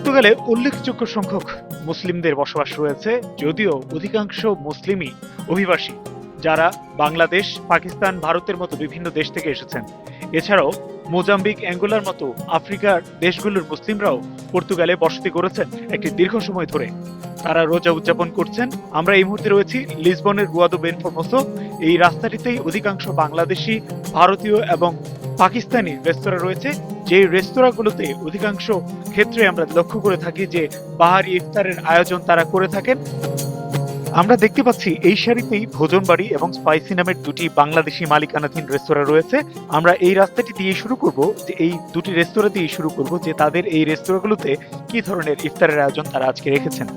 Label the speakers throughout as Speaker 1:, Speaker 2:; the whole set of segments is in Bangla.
Speaker 1: পর্তুগালে উল্লেখযোগ্য সংখ্যক মুসলিমদের বসবাস রয়েছে, যদিও অধিকাংশ মুসলিমই অভিবাসী, যারা বাংলাদেশ, পাকিস্তান, ভারতের মতো বিভিন্ন দেশ থেকে এসেছেন। এছাড়াও মোজাম্বিক, অ্যাঙ্গোলার মতো আফ্রিকার দেশগুলোর মুসলিমরাও পর্তুগালে বসতি করেছেন একটি দীর্ঘ সময় ধরে। তারা রোজা উদযাপন করছেন। আমরা এই মুহূর্তে রয়েছি লিসবনের রুয়া দো বেনফর্মোসো। এই রাস্তাটিতেই অধিকাংশ বাংলাদেশি, ভারতীয় এবং পাকিস্তানি রেস্তোরাঁ রয়েছে, যে রেস্তোরাঁগুলোতে অধিকাংশ ক্ষেত্রে আমরা লক্ষ্য করে থাকি যে বাহারি ইফতারের আয়োজন তারা করে থাকেন। আমরা দেখতে পাচ্ছি এই সারিতেই ভোজন বাড়ি এবং স্পাইসি নামের দুটি বাংলাদেশি মালিকানাধীন রেস্তোরাঁ রয়েছে। আমরা এই রাস্তাটি দিয়ে শুরু করব, যে এই দুটি রেস্তোরাঁ দিয়ে শুরু করব, যে তাদের এই রেস্তোরাঁগুলোতে কি ধরনের ইফতারের আয়োজন তারা আজকে রেখেছেন।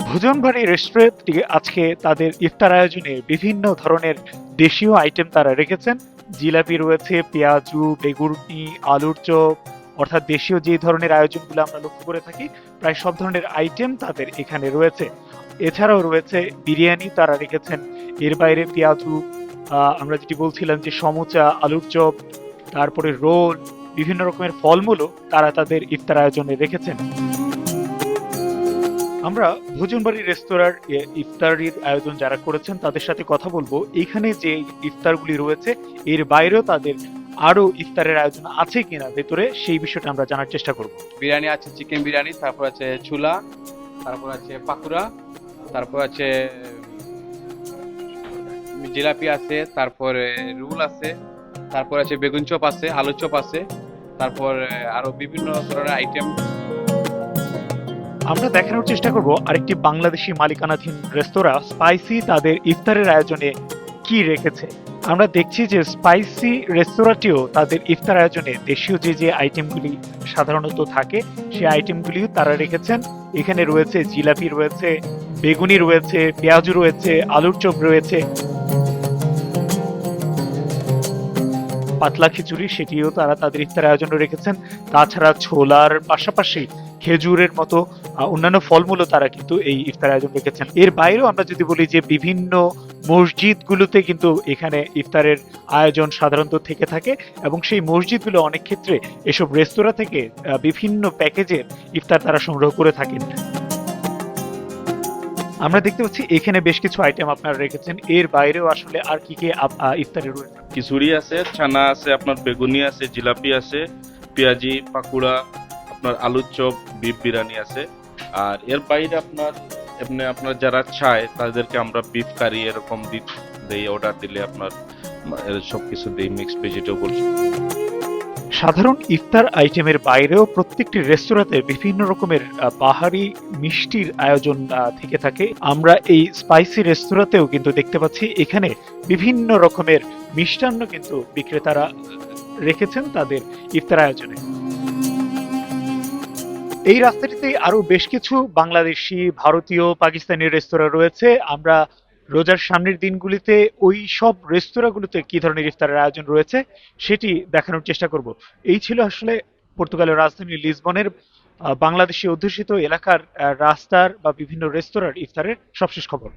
Speaker 1: ভোজন বাড়ি রেস্টুরেন্টটি আজকে তাদের ইফতার আয়োজনে বিভিন্ন ধরনের দেশীয় আইটেম তারা রেখেছেন। জিলাপি রয়েছে, পেঁয়াজু, বেগুনি, আলুর চপ, অর্থাৎ দেশীয় যে ধরনের আয়োজনগুলো আমরা লক্ষ্য করে থাকি, প্রায় সব ধরনের আইটেম তাদের এখানে রয়েছে। এছাড়াও রয়েছে বিরিয়ানি তারা রেখেছেন। এর বাইরে পেঁয়াজু, আমরা যেটি বলছিলাম যে সমুচা, আলুর চপ, তারপরে রোল, বিভিন্ন রকমের ফলমূলও তারা তাদের ইফতার আয়োজনে রেখেছেন। আমরা ভোজনবাড়ি রেস্তোরাঁর ইফতারির আয়োজন যারা করেছেন তাদের সাথে কথা বলবো। এখানে যে ইফতারগুলি রয়েছে এর বাইরেও তাদের আরো ইফতারের আয়োজন আছে কিনা ভেতরে, সেই বিষয়টা আমরা জানার চেষ্টা করব।
Speaker 2: বিরিয়ানি আছে, চিকেন বিরিয়ানি, তারপর আছে ছোলা, তারপর আছে পাকুড়া, তারপর আছে জিলাপি আছে, তারপরে রোল আছে, তারপর আছে বেগুন চপ আছে, আলু চপ আছে, তারপর আরো বিভিন্ন ধরনের আইটেম।
Speaker 1: আমরা দেখানোর চেষ্টা করব আরেকটি বাংলাদেশি মালিকানাধীন রেস্তোরাঁ স্পাইসি তাদের ইফতারের আয়োজনে কি রেখেছে। আমরা দেখছি যে স্পাইসি রেস্তোরাঁটিও তাদের ইফতার আয়োজনে দেশীয় যে যে আইটেমগুলি সাধারণত থাকে সেই আইটেমগুলিও তারা রেখেছেন। এখানে রয়েছে জিলাপি রয়েছে, বেগুনি রয়েছে, পেঁয়াজু রয়েছে, আলুর চপ রয়েছে, পাতলা খিচুড়ি, সেটিও তারা তাদের ইফতার আয়োজনে রেখেছেন। তাছাড়া ছোলার পাশাপাশি খেজুরের মতো অন্যান্য ফলমূলও তারা কিন্তু এই ইফতার আয়োজন রেখেছেন। এর বাইরেও আমরা যদি বলি যে বিভিন্ন মসজিদগুলোতে কিন্তু এখানে ইফতারের আয়োজন সাধারণত থেকে থাকে, এবং সেই মসজিদগুলো অনেক ক্ষেত্রে এসব রেস্তোরাঁ থেকে বিভিন্ন প্যাকেজের ইফতার তারা সংগ্রহ করে থাকেন। আমরা দেখতে পাচ্ছি এখানে বেশ কিছু আইটেম আপনারা রেখেছেন। এর বাইরেও আসলে আর কি কি ইফতারে রয়েছে?
Speaker 3: খিচুড়ি আছে, ছানা আছে, আপনার বেগুনি আছে, জিলাপি আছে, পেঁয়াজি, পাকুড়া, আপনার আলুর চপ, বিফ বিরিয়ানি আছে। আর এর বাইরে আপনার এমনি আপনার যারা চায় তাদেরকে আমরা বিফ কারি এরকম দেই, অর্ডার দিলে আপনার সবকিছু দেই, মিক্স ভেজিটেবল।
Speaker 1: সাধারণ ইফতার আইটেমের বাইরেও প্রত্যেকটি রেস্তোরাঁতে বিভিন্ন রকমের বাহারি মিষ্টির আয়োজন থেকে থাকে। আমরা এই স্পাইসি রেস্তোরাঁতেও কিন্তু দেখতে পাচ্ছি এখানে বিভিন্ন রকমের মিষ্টান্ন কিন্তু বিক্রেতারা রেখেছেন তাদের ইফতার আয়োজনে। এই রাস্তাটিতে আরো বেশ কিছু বাংলাদেশি, ভারতীয়, পাকিস্তানি রেস্তোরাঁ রয়েছে। আমরা রোজার সামনের দিনগুলিতে ওই সব রেস্তোরাঁগুলোতে কি ধরনের ইফতারের আয়োজন রয়েছে সেটি দেখানোর চেষ্টা করব। এই ছিল আসলে পর্তুগালের রাজধানী লিসবনের বাংলাদেশি অধ্যুষিত এলাকার রাস্তার বা বিভিন্ন রেস্তোরাঁর ইফতারের সবশেষ খবর।